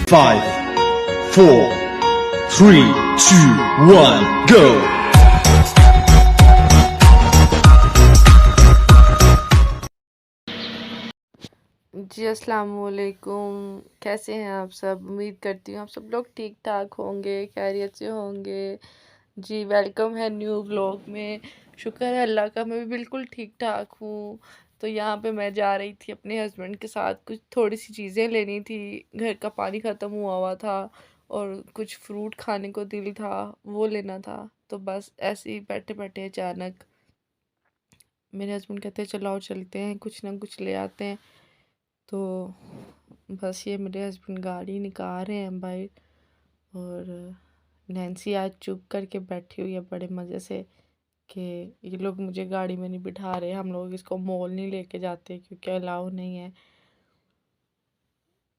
5, 4, 3, 2, 1, go! जी अस्सलाम वालेकुम। कैसे हैं आप सब? उम्मीद करती हूँ आप सब लोग ठीक ठाक होंगे, खैरियत से होंगे। जी वेलकम है न्यू व्लॉग में। शुक्र है अल्लाह का, मैं भी बिल्कुल ठीक ठाक हूँ। तो यहाँ पे मैं जा रही थी अपने हस्बैंड के साथ, कुछ थोड़ी सी चीज़ें लेनी थी। घर का पानी ख़त्म हुआ हुआ था और कुछ फ्रूट खाने को दिल था, वो लेना था। तो बस ऐसे ही बैठे बैठे अचानक मेरे हस्बैंड कहते हैं चलो आओ चलते हैं, कुछ ना कुछ ले आते हैं। तो बस ये मेरे हस्बैंड गाड़ी निकाल रहे हैं बाइक, और नैन्सी आज चुप करके बैठी हुई है बड़े मज़े से कि ये लोग मुझे गाड़ी में नहीं बिठा रहे, हम लोग इसको मॉल नहीं लेके जाते क्योंकि अलाउ नहीं है।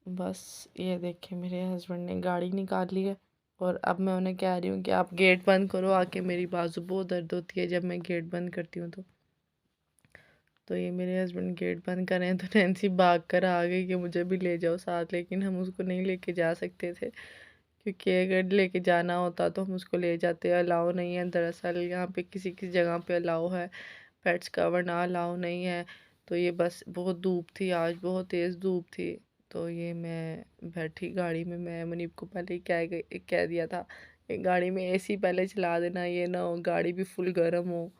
बस ये देखें मेरे हस्बैंड ने गाड़ी निकाल ली है, और अब मैं उन्हें कह रही हूँ कि आप गेट बंद करो आके, मेरी बाजू बहुत दर्द होती है जब मैं गेट बंद करती हूँ। तो ये मेरे हस्बैंड गेट बंद कर रहे हैं, तो नैन्सी भाग कर आ गई कि मुझे भी ले जाओ साथ, लेकिन हम उसको नहीं लेके जा सकते थे क्योंकि अगर लेके जाना होता तो हम उसको ले जाते। अलाउ नहीं है दरअसल, यहाँ पे किसी किसी जगह पे अलाउ है पेट्स का, वरना अलाउ नहीं है। तो ये बस बहुत धूप थी आज, बहुत तेज़ धूप थी। तो ये मैं बैठी गाड़ी में, मैं मुनीब को पहले ही कह दिया था कि गाड़ी में एसी पहले चला देना, ये ना हो गाड़ी भी फुल गर्म हो।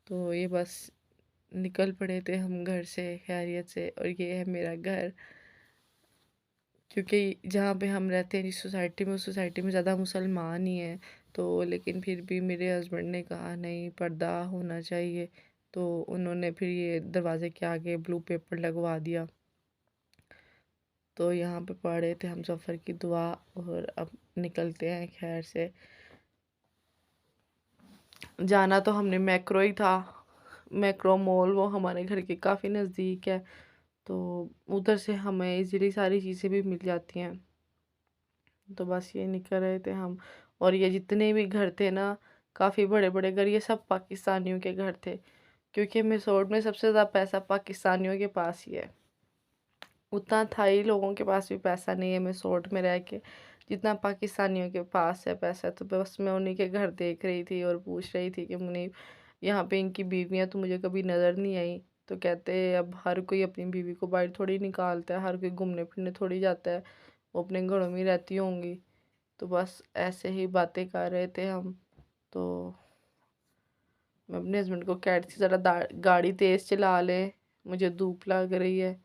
तो ये बस निकल पड़े थे हम घर से खैरियत से। और ये है मेरा घर, क्योंकि जहाँ पे हम रहते हैं जिस सोसाइटी में, उस सोसाइटी में ज़्यादा मुसलमान ही हैं। तो लेकिन फिर भी मेरे हस्बैंड ने कहा नहीं पर्दा होना चाहिए, तो उन्होंने फिर ये दरवाज़े के आगे ब्लू पेपर लगवा दिया। तो यहाँ पे पढ़े थे हम सफ़र की दुआ, और अब निकलते हैं खैर से। जाना तो हमने मैक्रो ही था, मैक्रो मॉल, वो हमारे घर के काफ़ी नज़दीक है। तो उधर से हमें इजीली सारी चीज़ें भी मिल जाती हैं। तो बस ये निकल रहे थे हम, और ये जितने भी घर थे ना, काफ़ी बड़े बड़े घर, ये सब पाकिस्तानियों के घर थे, क्योंकि मिसोड में सबसे ज़्यादा पैसा पाकिस्तानियों के पास ही है। उतना थाई लोगों के पास भी पैसा नहीं है मिसोड में रह के जितना पाकिस्तानियों के पास है पैसा। तो बस मैं उन्हीं के घर देख रही थी और पूछ रही थी कि मुनीब यहाँ पे इनकी बीवियाँ तो मुझे कभी नज़र नहीं आई। तो कहते अब हर कोई अपनी बीवी को बाहर थोड़ी निकालता है, हर कोई घूमने फिरने थोड़ी जाता है, वो अपने घरों में रहती होंगी। तो बस ऐसे ही बातें कर रहे थे हम। तो मैं अपने हस्बैंड को कह रही थी ज़रा गाड़ी तेज़ चला ले, मुझे धूप लग रही है।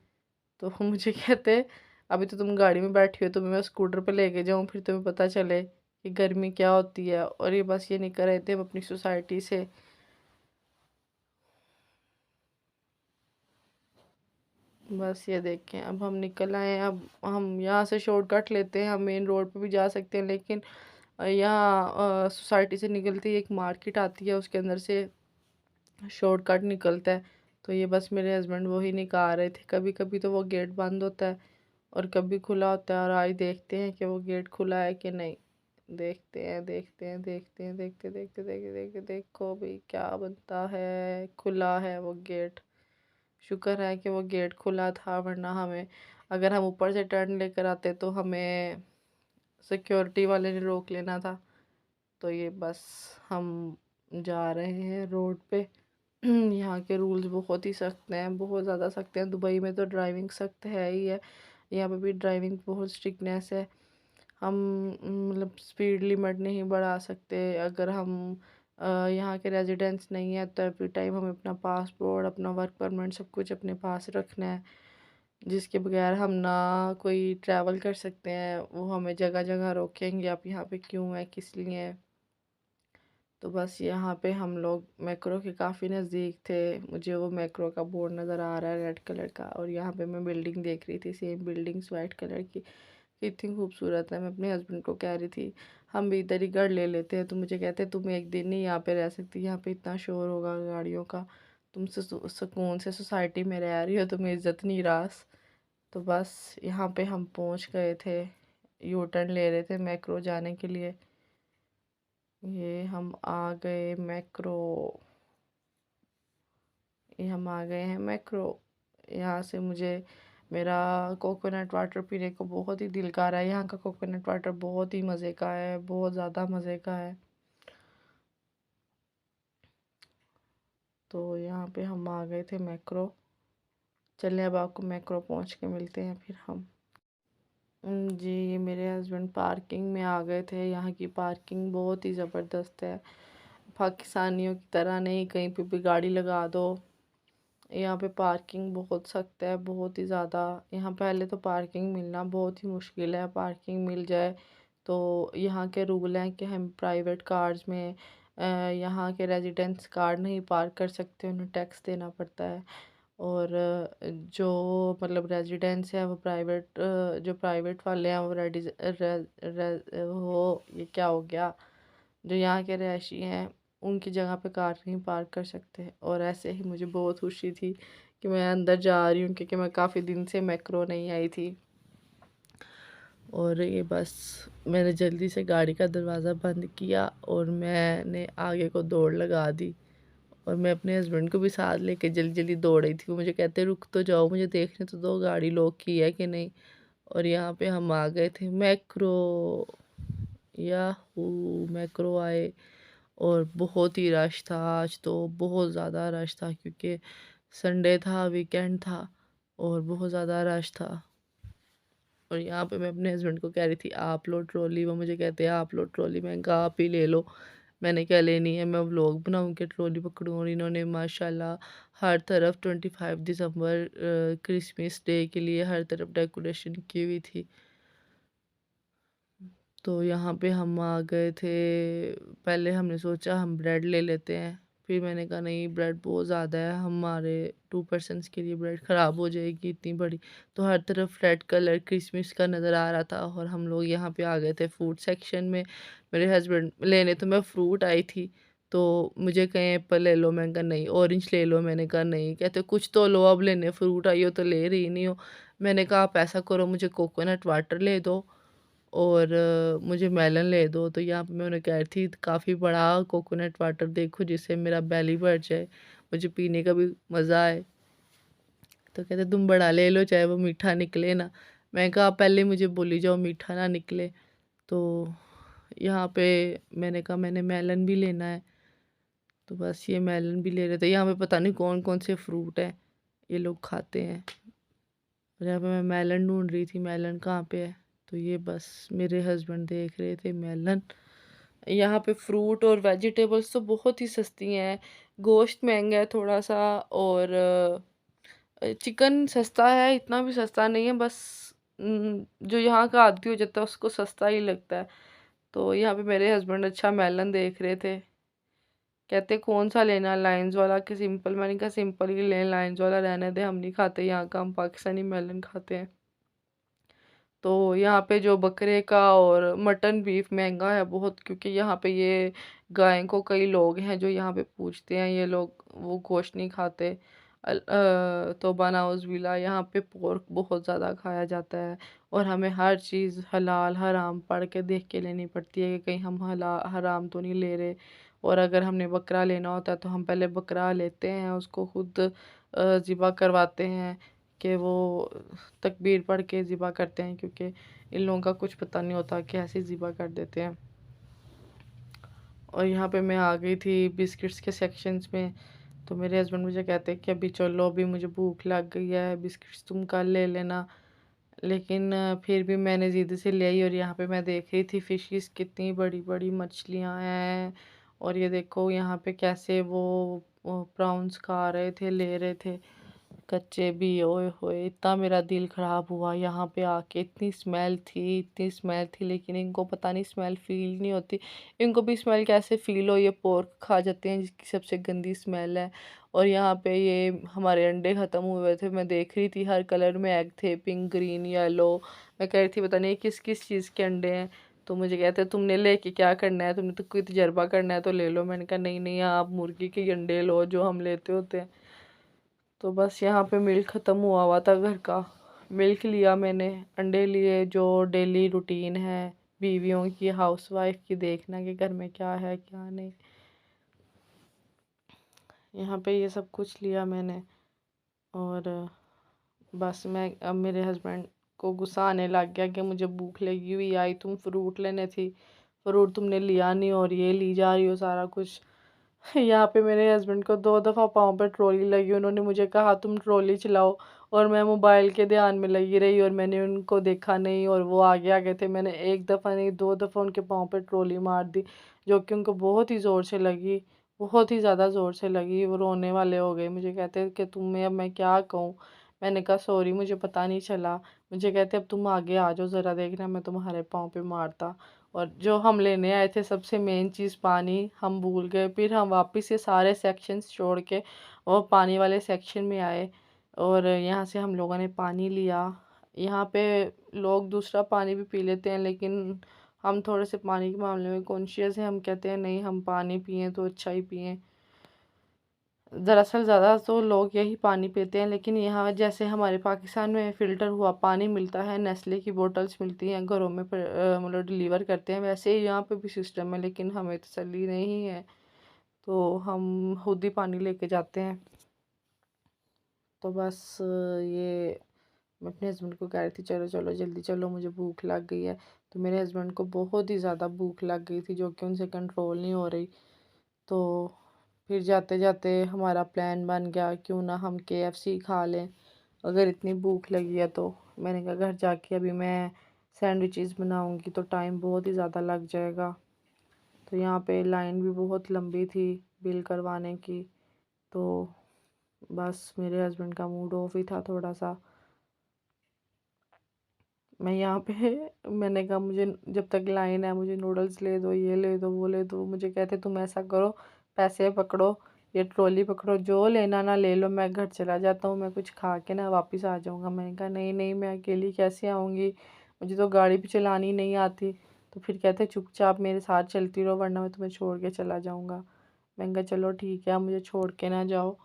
तो वो मुझे कहते अभी तो तुम गाड़ी में बैठी हो, तुम्हें मैं स्कूटर पे लेके जाऊँ फिर तुम्हें पता चले कि गर्मी क्या होती है। और ये बस ये निकल रहे थे हम अपनी सोसाइटी से। बस ये देखें अब हम निकल आए हैं। अब हम यहाँ से शॉर्टकट लेते हैं, हम मेन रोड पे भी जा सकते हैं, लेकिन यहाँ सोसाइटी से निकलती ही एक मार्केट आती है, उसके अंदर से शॉर्टकट निकलता है। तो ये बस मेरे हस्बैंड वही निकाल रहे थे। कभी कभी तो वो गेट बंद होता है और कभी खुला होता है, और आज देखते हैं कि वो गेट खुला है कि नहीं। देखते हैं देखते हैं देखते हैं देखते देखते देखते देखते देखो भाई क्या बनता है, खुला है वो गेट। शुक्र है कि वो गेट खुला था, वरना हमें अगर हम ऊपर से टर्न लेकर आते तो हमें सिक्योरिटी वाले ने रोक लेना था। तो ये बस हम जा रहे हैं रोड पे। यहाँ के रूल्स बहुत ही सख्त हैं, बहुत ज़्यादा सख्त हैं। दुबई में तो ड्राइविंग सख्त है ही है, यहाँ पे भी ड्राइविंग बहुत स्ट्रिक्टनेस है। हम मतलब स्पीड लिमिट नहीं बढ़ा सकते। अगर हम यहाँ के रेजिडेंट्स नहीं है तो एवरी टाइम हमें अपना पासपोर्ट, अपना वर्क परमिट, सब कुछ अपने पास रखना है, जिसके बगैर हम ना कोई ट्रैवल कर सकते हैं। वो हमें जगह जगह रोकेंगे, आप यहाँ पे क्यों है, किस लिए है। तो बस यहाँ पे हम लोग मैक्रो के काफ़ी नज़दीक थे। मुझे वो मैक्रो का बोर्ड नज़र आ रहा है रेड कलर का, और यहाँ पे मैं बिल्डिंग देख रही थी, सेम बिल्डिंग्स वाइट कलर की, कितनी खूबसूरत है। मैं अपने हस्बैंड को कह रही थी हम भी इधर ही घर ले लेते हैं। तो मुझे कहते तुम एक दिन नहीं यहाँ पे रह सकती, यहाँ पे इतना शोर होगा गाड़ियों का, तुम सुकून से सोसाइटी में रह रही हो, तुम्हें इज़्ज़त नहीं रास। तो बस यहाँ पे हम पहुँच गए थे, यू टर्न ले रहे थे मैक्रो जाने के लिए। ये हम आ गए मैक्रो, ये हम आ गए हैं मैक्रो। यहाँ से मुझे मेरा कोकोनट वाटर पीने को बहुत ही दिल कर रहा है। यहाँ का कोकोनट वाटर बहुत ही मज़े का है, बहुत ज़्यादा मज़े का है। तो यहाँ पे हम आ गए थे मैक्रो। चलिए अब आपको मैक्रो पहुँच के मिलते हैं फिर हम। जी, ये मेरे हस्बैंड पार्किंग में आ गए थे। यहाँ की पार्किंग बहुत ही ज़बरदस्त है, पाकिस्तानियों की तरह नहीं कहीं पे भी गाड़ी लगा दो। यहाँ पे पार्किंग बहुत सख्त है, बहुत ही ज़्यादा। यहाँ पहले तो पार्किंग मिलना बहुत ही मुश्किल है, पार्किंग मिल जाए तो यहाँ के रूल हैं कि हम प्राइवेट कार्स में यहाँ के रेजिडेंस कार नहीं पार्क कर सकते, उन्हें टैक्स देना पड़ता है। और जो मतलब रेजिडेंस है वो प्राइवेट, जो प्राइवेट वाले हैं वो वो ये क्या हो गया, जो यहाँ के रहायशी हैं उनकी जगह पे कार नहीं पार्क कर सकते। और ऐसे ही मुझे बहुत खुशी थी कि मैं अंदर जा रही हूँ, क्योंकि मैं काफ़ी दिन से मैक्रो नहीं आई थी। और ये बस मैंने जल्दी से गाड़ी का दरवाज़ा बंद किया और मैंने आगे को दौड़ लगा दी। और मैं अपने हस्बैंड को भी साथ लेके जल्दी जल्दी दौड़ रही थी। वो मुझे कहते रुक तो जाओ, मुझे देखने तो दो गाड़ी लॉक की है कि नहीं। और यहाँ पे हम आ गए थे मैक्रो। याहू, मैक्रो आए और बहुत ही रश था। आज तो बहुत ज़्यादा रश था क्योंकि संडे था, वीकेंड था और बहुत ज़्यादा रश था। और यहाँ पे मैं अपने हस्बैंड को कह रही थी आप लो ट्रॉली, वो मुझे कहते हैं आप लो ट्रॉली। मैंने कहा आप ही ले लो, मैंने क्या लेनी है, मैं व्लॉग बनाऊँ कि ट्रॉली पकड़ूँ। और इन्होंने माशाल्लाह हर तरफ 25 दिसंबर क्रिसमस डे के लिए हर तरफ डेकोरेशन की हुई थी। तो यहाँ पे हम आ गए थे। पहले हमने सोचा हम ब्रेड ले लेते हैं, फिर मैंने कहा नहीं ब्रेड बहुत ज़्यादा है, हमारे 2 पर्सन्स के लिए ब्रेड ख़राब हो जाएगी इतनी बड़ी। तो हर तरफ रेड कलर क्रिसमस का नज़र आ रहा था। और हम लोग यहाँ पे आ गए थे फ्रूट सेक्शन में। मेरे हस्बैंड लेने तो मैं फ्रूट आई थी, तो मुझे कहें एप्पल ले लो, मैंने कहा नहीं। ऑरेंज ले लो, मैंने कहा नहीं। कहते कुछ तो लो, अब लेने फ्रूट आई हो तो ले रही नहीं हो। मैंने कहा आप ऐसा करो मुझे कोकोनट वाटर ले दो और मुझे मेलन ले दो। तो यहाँ पे मैं उन्हें कह रही थी काफ़ी बड़ा कोकोनट वाटर देखो जिससे मेरा बेली भर जाए, मुझे पीने का भी मज़ा आए। तो कहते तुम बड़ा ले लो चाहे वो मीठा निकले ना। मैं कहा पहले मुझे बोली जाओ मीठा ना निकले। तो यहाँ पे मैंने कहा मैंने मेलन भी लेना है। तो बस ये मेलन भी ले रहे थे। यहाँ पे पता नहीं कौन कौन से फ्रूट हैं ये लोग खाते हैं। और यहाँ पे मैं मेलन ढूंढ रही थी, मेलन कहाँ पे है। तो ये बस मेरे हस्बैंड देख रहे थे मेलन। यहाँ पे फ्रूट और वेजिटेबल्स तो बहुत ही सस्ती हैं। गोश्त महंगा है थोड़ा सा, और चिकन सस्ता है, इतना भी सस्ता नहीं है। बस जो यहाँ का आदमी हो जाता है उसको सस्ता ही लगता है। तो यहाँ पे मेरे हस्बैंड अच्छा मेलन देख रहे थे, कहते कौन सा लेना, लाइंस वाला कि सिंपल। मैंने कहा सिंपल ही लें, लाइंस वाला रहने दे, हम नहीं खाते यहाँ का, हम पाकिस्तानी मेलन खाते हैं। तो यहाँ पे जो बकरे का और मटन बीफ महंगा है बहुत, क्योंकि यहाँ पे ये गाय को कई लोग हैं जो यहाँ पे पूछते हैं, ये लोग वो गोश्त नहीं खाते। तौबा नाउज़ुबिल्लाह, यहाँ पे पोर्क बहुत ज़्यादा खाया जाता है। और हमें हर चीज़ हलाल हराम पढ़ के देख के लेनी पड़ती है कि कहीं हम हराम तो नहीं ले रहे। और अगर हमने बकरा लेना होता है तो हम पहले बकरा लेते हैं, उसको खुद ज़िबा करवाते हैं कि वो तकबीर पढ़ के ज़िबा करते हैं, क्योंकि इन लोगों का कुछ पता नहीं होता कैसे ज़िबा कर देते हैं। और यहाँ पे मैं आ गई थी बिस्किट्स के सेक्शंस में। तो मेरे हस्बैंड मुझे कहते हैं कि अभी चलो, अभी मुझे भूख लग गई है, बिस्किट्स तुम कल ले लेना। लेकिन फिर भी मैंने ज़िद से ले आई। और यहाँ पे मैं देख रही थी फिशेस, कितनी बड़ी बड़ी मछलियाँ हैं। और ये देखो यहाँ पे कैसे वो प्राउंस खा रहे थे, ले रहे थे कच्चे भी। ओए होए, इतना मेरा दिल ख़राब हुआ यहाँ पे आके। इतनी स्मेल थी, इतनी स्मेल थी, लेकिन इनको पता नहीं स्मेल फ़ील नहीं होती। इनको भी स्मेल कैसे फ़ील हो, ये पोर्क खा जाते हैं जिसकी सबसे गंदी स्मेल है। और यहाँ पे ये हमारे अंडे ख़त्म हुए थे, मैं देख रही थी हर कलर में एग थे, पिंक ग्रीन येलो। मैं कह रही थी पता नहीं किस किस चीज़ के अंडे हैं। तो मुझे कहते तुमने लेके क्या करना है, तुमने तो कोई तजर्बा करना है तो ले लो। मैंने कहा नहीं नहीं, आप मुर्गी के अंडे लो जो हम लेते होते हैं। तो बस यहाँ पे मिल्क ख़त्म हुआ था घर का। मिल्क लिया मैंने, अंडे लिए, जो डेली रूटीन है बीवियों की, हाउसवाइफ की, देखना कि घर में क्या है क्या नहीं। यहाँ पे ये सब कुछ लिया मैंने। और बस मैं अब मेरे हस्बैंड को गुस्सा आने लग गया कि मुझे भूख लगी हुई, आई तुम फ्रूट लेने थी, फ्रूट तुमने लिया नहीं और ये ली जा रही हो सारा कुछ। यहाँ पे मेरे हस्बैंड को 2 दफ़ा पाँव पे ट्रॉली लगी, उन्होंने मुझे कहा तुम ट्रॉली चलाओ, और मैं मोबाइल के ध्यान में लगी रही और मैंने उनको देखा नहीं, और वो आगे आगे थे। मैंने 1 दफ़ा नहीं 2 दफ़ा उनके पाँव पे ट्रॉली मार दी, जो कि उनको बहुत ही ज़ोर से लगी, बहुत ही ज़्यादा ज़ोर से लगी। वो रोने वाले हो गए, मुझे कहते कि तुम्हें अब मैं क्या कहूँ। मैंने कहा सॉरी, मुझे पता नहीं चला। मुझे कहते अब तुम आगे आ जाओ, ज़रा देखना मैं तुम्हारे पाँव पे मारता। और जो हम लेने आए थे सबसे मेन चीज़ पानी, हम भूल गए। फिर हम वापस से सारे सेक्शंस छोड़ के और पानी वाले सेक्शन में आए, और यहाँ से हम लोगों ने पानी लिया। यहाँ पे लोग दूसरा पानी भी पी लेते हैं, लेकिन हम थोड़े से पानी के मामले में कॉन्शियस हैं। हम कहते हैं नहीं, हम पानी पिएँ तो अच्छा ही पिएँ। दरअसल ज़्यादा तो लोग यही पानी पीते हैं, लेकिन यहाँ जैसे हमारे पाकिस्तान में फ़िल्टर हुआ पानी मिलता है, नेस्ले की बोतल्स मिलती हैं घरों में, मतलब डिलीवर करते हैं, वैसे ही यहाँ पे भी सिस्टम है, लेकिन हमें तसल्ली नहीं है, तो हम खुद ही पानी लेके जाते हैं। तो बस ये मैं अपने हस्बैंड को कह रही थी चलो चलो जल्दी चलो, मुझे भूख लग गई है। तो मेरे हस्बैंड को बहुत ही ज़्यादा भूख लग गई थी, जो कि उनसे कंट्रोल नहीं हो रही। तो फिर जाते जाते हमारा प्लान बन गया, क्यों ना हम केएफसी खा लें, अगर इतनी भूख लगी है तो। मैंने कहा घर जाके अभी मैं सैंडविचेस बनाऊंगी तो टाइम बहुत ही ज़्यादा लग जाएगा। तो यहाँ पे लाइन भी बहुत लंबी थी बिल करवाने की। तो बस मेरे हस्बैंड का मूड ऑफ ही था थोड़ा सा। मैं यहाँ पे मैंने कहा मुझे जब तक लाइन है मुझे नूडल्स ले दो, ये ले दो, वो ले दो। मुझे कहते तुम ऐसा करो, पैसे पकड़ो, ये ट्रॉली पकड़ो, जो लेना ना ले लो, मैं घर चला जाता हूँ, मैं कुछ खा के ना वापस आ जाऊँगा। मैंने कहा नहीं नहीं, मैं अकेली कैसे आऊँगी, मुझे तो गाड़ी भी चलानी नहीं आती। तो फिर कहते चुपचाप मेरे साथ चलती रहो, वरना मैं तुम्हें छोड़ के चला जाऊँगा। मैंने कहा चलो ठीक है, आप मुझे छोड़ के ना जाओ।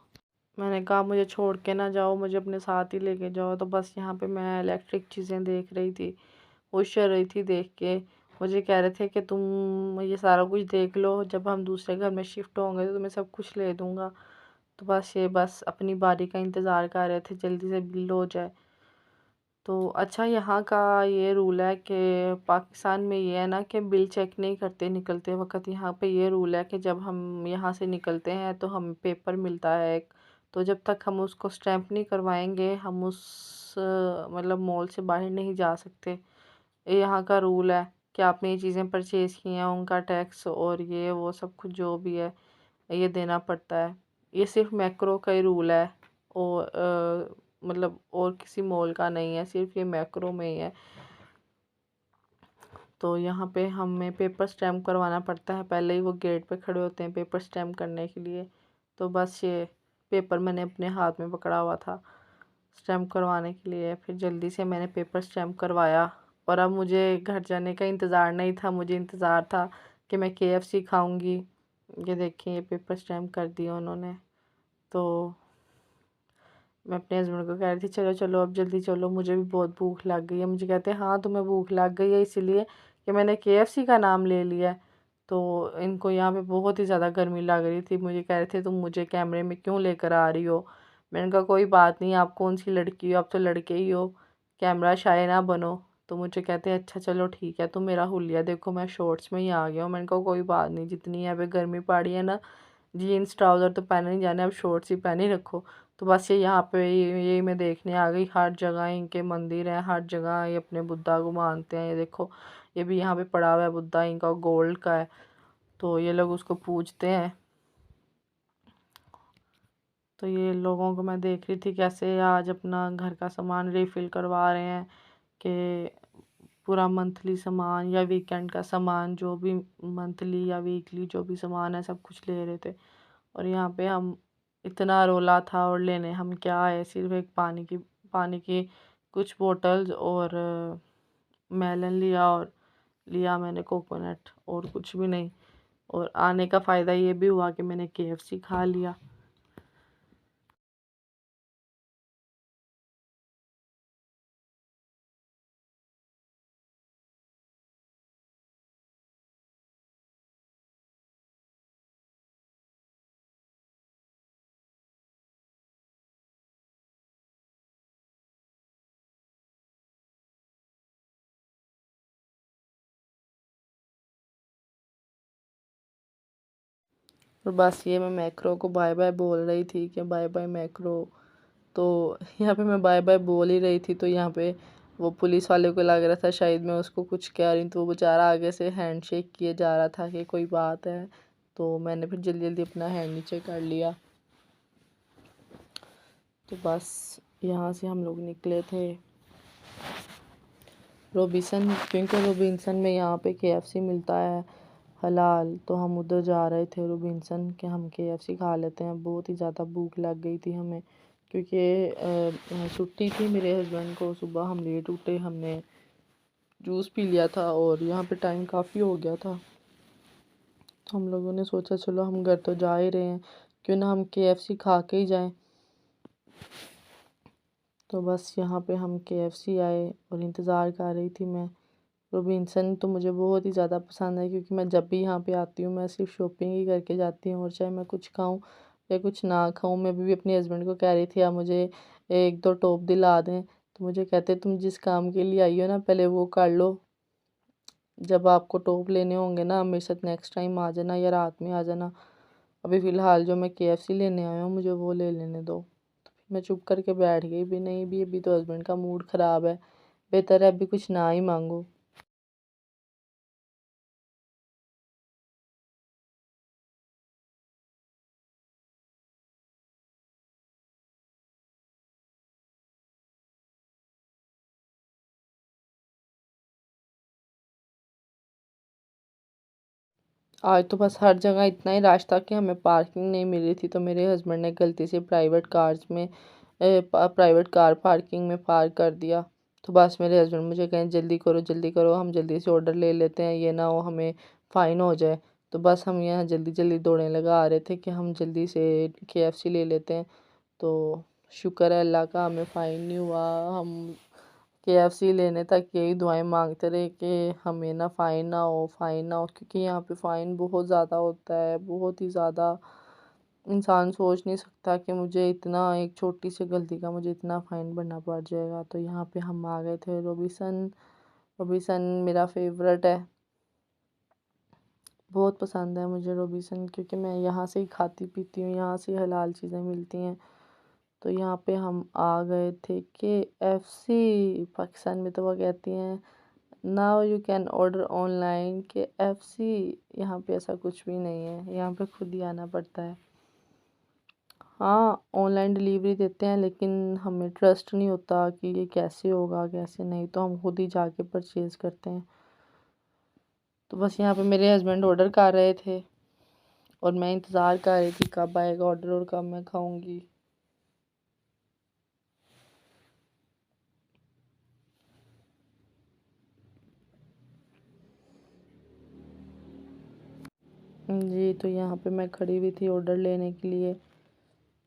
मैंने कहा मुझे छोड़ के ना जाओ, मुझे अपने साथ ही लेके जाओ। तो बस यहाँ पे मैं इलेक्ट्रिक चीज़ें देख रही थी, खुश हो रही थी देख के। मुझे कह रहे थे कि तुम ये सारा कुछ देख लो, जब हम दूसरे घर में शिफ्ट होंगे तो तुम्हें सब कुछ ले दूँगा। तो बस अपनी बारी का इंतज़ार कर रहे थे, जल्दी से बिल हो जाए। तो अच्छा, यहाँ का ये रूल है कि पाकिस्तान में ये है ना कि बिल चेक नहीं करते निकलते वक्त। यहाँ पे ये रूल है कि जब हम यहाँ से निकलते हैं तो हमें पेपर मिलता है एक, तो जब तक हम उसको स्टैंप नहीं करवाएंगे हम उस मतलब मॉल से बाहर नहीं जा सकते। ये यहाँ का रूल है कि आपने ये चीज़ें परचेज़ की हैं, उनका टैक्स और ये वो सब कुछ जो भी है ये देना पड़ता है। ये सिर्फ मैक्रो का ही रूल है, और मतलब और किसी मॉल का नहीं है, सिर्फ ये मैक्रो में ही है। तो यहाँ पे हमें पेपर स्टैम्प करवाना पड़ता है, पहले ही वो गेट पे खड़े होते हैं पेपर स्टैम्प करने के लिए। तो बस ये पेपर मैंने अपने हाथ में पकड़ा हुआ था स्टैम्प करवाने के लिए। फिर जल्दी से मैंने पेपर स्टैम्प करवाया, और अब मुझे घर जाने का इंतज़ार नहीं था, मुझे इंतज़ार था कि मैं केएफसी खाऊंगी। ये देखिए ये पेपर स्टैम्प कर दिया उन्होंने। तो मैं अपने हस्बैंड को कह रही थी चलो चलो अब जल्दी चलो, मुझे भी बहुत भूख लग गई है। मुझे कहते हैं हाँ तुम्हें भूख लग गई है इसलिए कि मैंने केएफसी का नाम ले लिया है। तो इनको यहाँ पे बहुत ही ज़्यादा गर्मी लग रही थी, मुझे कह रहे थे तुम मुझे कैमरे में क्यों लेकर आ रही हो। मैंने कहा कोई बात नहीं, आप कौन सी लड़की हो, आप तो लड़के ही हो, कैमरा शाय ना बनो। तो मुझे कहते हैं अच्छा चलो ठीक है, तुम मेरा हुलिया देखो मैं शॉर्ट्स में ही आ गया हूँ। मैंने कहा कोई बात नहीं, जितनी यहाँ पे गर्मी पड़ी है ना, जीन्स ट्राउज़र तो पहने नहीं जाने, अब शॉर्ट्स ही पहने ही रखो। तो बस ये यहाँ पे ये मैं देखने आ गई, हर जगह इनके मंदिर हैं, हर जगह ये अपने बुद्धा को मानते हैं। ये देखो ये भी यहाँ पे पड़ा हुआ है बुद्धा, इनका गोल्ड का है, तो ये लोग उसको पूजते हैं। तो ये लोगों को मैं देख रही थी कैसे आज अपना घर का सामान रिफ़िल करवा रहे हैं, कि पूरा मंथली सामान या वीकेंड का सामान, जो भी मंथली या वीकली जो भी सामान है सब कुछ ले रहे थे। और यहाँ पे हम इतना रोला था, और लेने हम क्या आए, सिर्फ एक पानी की कुछ बोतल्स और मेलन लिया, और लिया मैंने कोकोनट, और कुछ भी नहीं। और आने का फ़ायदा ये भी हुआ कि मैंने केएफसी खा लिया। और बस ये मैं मैक्रो को बाय बाय बोल रही थी कि बाय बाय मैक्रो। तो यहाँ पे मैं बाय बाय बोल ही रही थी, तो यहाँ पे वो पुलिस वाले को लग रहा था शायद मैं उसको कुछ कह रही हूँ, तो वो बेचारा आगे से हैंडशेक किए जा रहा था कि कोई बात है। तो मैंने फिर जल्दी जल्दी अपना हैंड नीचे कर लिया। तो बस यहाँ से हम लोग निकले थे रोबिन्सन, क्योंकि रोबिन्सन में यहाँ पे KFC मिलता है हलाल। तो हम उधर जा रहे थे रोबिन्सन कि हम KFC खा लेते हैं। बहुत ही ज़्यादा भूख लग गई थी हमें, क्योंकि छुट्टी थी मेरे हस्बैंड को। सुबह हम लेट उठे, हमने जूस पी लिया था और यहाँ पे टाइम काफ़ी हो गया था। तो हम लोगों ने सोचा चलो हम घर तो जा ही रहे हैं, क्यों ना हम KFC खा के ही जाएं। तो बस यहाँ पे हम KFC आए और इंतज़ार कर रही थी मैं। रोबिन्सन तो मुझे बहुत ही ज़्यादा पसंद है, क्योंकि मैं जब भी यहाँ पे आती हूँ मैं सिर्फ शॉपिंग ही करके जाती हूँ। और चाहे मैं कुछ खाऊँ या कुछ ना खाऊँ, मैं भी अपने हस्बैंड को कह रही थी आप मुझे एक दो टॉप दिला दें। तो मुझे कहते तुम जिस काम के लिए आई हो ना पहले वो कर लो, जब आपको टॉप लेने होंगे ना मेरे साथ नेक्स्ट टाइम आ जाना या रात में आ जाना। अभी फ़िलहाल जो मैं KFC लेने आया हूँ मुझे वो ले लेने दो। तो फिर मैं चुप करके बैठ गई, भी नहीं भी अभी तो हस्बैंड का मूड ख़राब है, बेहतर है अभी कुछ ना ही मांगो। आज तो बस हर जगह इतना ही रश था कि हमें पार्किंग नहीं मिली थी। तो मेरे हस्बैंड ने गलती से प्राइवेट कार पार्किंग में पार्क कर दिया। तो बस मेरे हस्बैंड मुझे कहें जल्दी करो हम जल्दी से ऑर्डर ले लेते हैं, ये ना हो हमें फ़ाइन हो जाए। तो बस हम यहाँ जल्दी जल्दी दौड़ने लगा आ रहे थे कि हम जल्दी से KFC ले लेते हैं। तो शुक्र है अल्लाह का हमें फ़ाइन नहीं हुआ। हम KFC लेने तक यही दुआएं मांगते रहे कि हमें ना फ़ाइन ना हो, क्योंकि यहाँ पे फ़ाइन बहुत ज़्यादा होता है, बहुत ही ज़्यादा। इंसान सोच नहीं सकता कि मुझे इतना एक छोटी सी गलती का मुझे इतना फ़ाइन भरना पड़ जाएगा। तो यहाँ पे हम आ गए थे रोबिन्सन। रोबिन्सन मेरा फेवरेट है, बहुत पसंद है मुझे रोबिन्सन, क्योंकि मैं यहाँ से ही खाती पीती हूँ, यहाँ से हलाल चीज़ें मिलती हैं। तो यहाँ पे हम आ गए थे KFC, पाकिस्तान में तो वो कहती हैं now you can order online KFC। यहाँ पे ऐसा कुछ भी नहीं है, यहाँ पे खुद ही आना पड़ता है। हाँ ऑनलाइन डिलीवरी देते हैं, लेकिन हमें ट्रस्ट नहीं होता कि ये कैसे होगा कैसे नहीं, तो हम खुद ही जाके परचेज़ करते हैं। तो बस यहाँ पे मेरे हस्बैंड ऑर्डर कर रहे थे और मैं इंतज़ार कर रही थी कब आएगा ऑर्डर और कब मैं खाऊंगी। जी तो यहाँ पे मैं खड़ी हुई थी ऑर्डर लेने के लिए,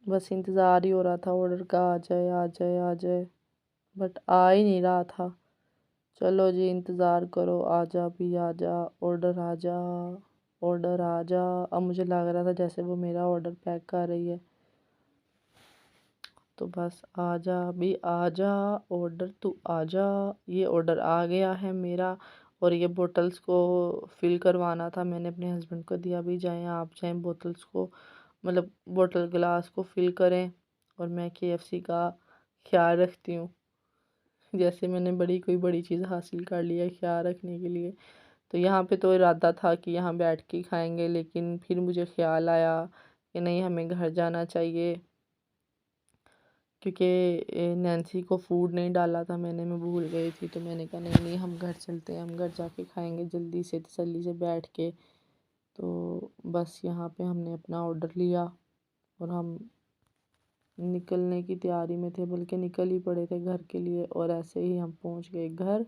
बस इंतज़ार ही हो रहा था ऑर्डर का आ जाए आ जाए आ जाए, बट आ ही नहीं रहा था। चलो जी इंतज़ार करो, आ जा भी आ जा, ऑर्डर आ जा, ऑर्डर आ जा। अब मुझे लग रहा था जैसे वो मेरा ऑर्डर पैक कर रही है। तो बस आ जा भी आ जा, ऑर्डर तू आ जा। ये ऑर्डर आ गया है मेरा, और ये बोतल्स को फिल करवाना था, मैंने अपने हस्बैंड को दिया भी जाएं आप जाएं बोतल्स को मतलब बोतल गिलास को फिल करें। और मैं KFC का ख्याल रखती हूँ, जैसे मैंने कोई बड़ी चीज़ हासिल कर ली है ख्याल रखने के लिए। तो यहाँ पे तो इरादा था कि यहाँ बैठ के खाएंगे, लेकिन फिर मुझे ख्याल आया कि नहीं हमें घर जाना चाहिए, क्योंकि नैन्सी को फूड नहीं डाला था मैंने, मैं भूल गई थी। तो मैंने कहा नहीं नहीं हम घर चलते हैं, हम घर जाके खाएंगे जल्दी से तसल्ली से बैठ के। तो बस यहाँ पे हमने अपना ऑर्डर लिया और हम निकलने की तैयारी में थे, बल्कि निकल ही पड़े थे घर के लिए, और ऐसे ही हम पहुँच गए घर।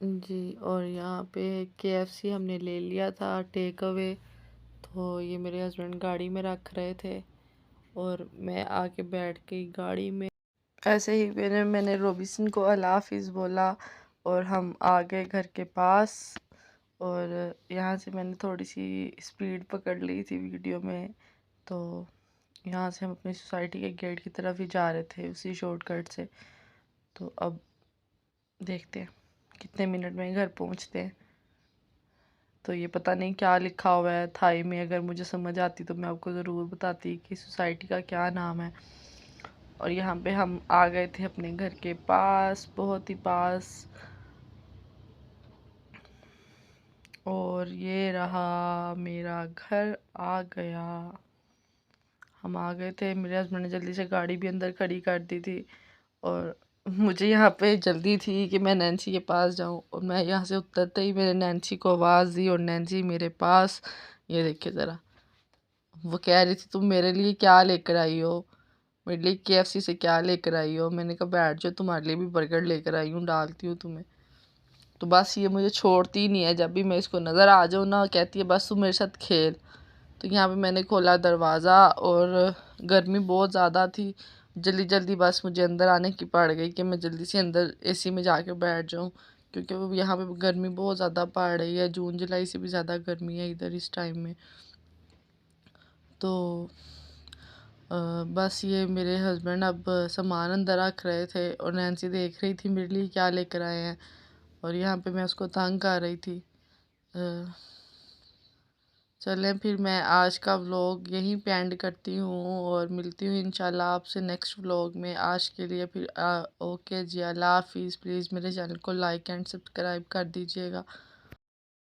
जी और यहाँ पे KFC हमने ले लिया था टेक अवे। तो ये मेरे हस्बैंड गाड़ी में रख रहे थे और मैं आके बैठ गई गाड़ी में। ऐसे ही मैंने रोबिन्सन को अल्लाह हाफिज़ बोला और हम आ गए घर के पास। और यहाँ से मैंने थोड़ी सी स्पीड पकड़ ली थी वीडियो में, तो यहाँ से हम अपनी सोसाइटी के गेट की तरफ ही जा रहे थे उसी शॉर्टकट से। तो अब देखते हैं कितने मिनट में घर पहुँचते हैं। तो ये पता नहीं क्या लिखा हुआ है थाई में, अगर मुझे समझ आती तो मैं आपको ज़रूर बताती कि सोसाइटी का क्या नाम है। और यहाँ पे हम आ गए थे अपने घर के पास, बहुत ही पास। और ये रहा मेरा घर आ गया। हम आ गए थे, मेरे हस्बैंड ने जल्दी से गाड़ी भी अंदर खड़ी कर दी थी। और मुझे यहाँ पे जल्दी थी कि मैं नैन्सी के पास जाऊँ, और मैं यहाँ से उतरते ही मैंने नैन्सी को आवाज़ दी और नैन्सी मेरे पास। ये देखिए ज़रा, वो कह रही थी तुम मेरे लिए क्या लेकर आई हो, मेरे लिए KFC से क्या लेकर आई हो। मैंने कहा बैठ जाओ, तुम्हारे लिए भी बर्गर लेकर आई हूँ, डालती हूँ तुम्हें। तो बस ये मुझे छोड़ती ही नहीं है, जब भी मैं इसको नज़र आ जाऊँ ना कहती है बस तू मेरे साथ खेल। तो यहाँ पे मैंने खोला दरवाज़ा और गर्मी बहुत ज़्यादा थी, जल्दी जल्दी बस मुझे अंदर आने की पड़ गई कि मैं जल्दी से अंदर AC में जाके बैठ जाऊँ, क्योंकि वो यहाँ पे गर्मी बहुत ज़्यादा पड़ रही है। जून जुलाई से भी ज़्यादा गर्मी है इधर इस टाइम में। तो बस ये मेरे हस्बैंड अब सामान अंदर रख रहे थे और नैन्सी देख रही थी मेरे लिए क्या लेकर आए हैं, और यहाँ पे मैं उसको तंग कर रही थी। चलें फिर मैं आज का व्लॉग यहीं पे एंड करती हूँ और मिलती हूँ इंशाल्लाह आपसे नेक्स्ट व्लॉग में। आज के लिए फिर ओके जी, अल्लाह हाफिज़। प्लीज़ मेरे चैनल को लाइक एंड सब्सक्राइब कर दीजिएगा।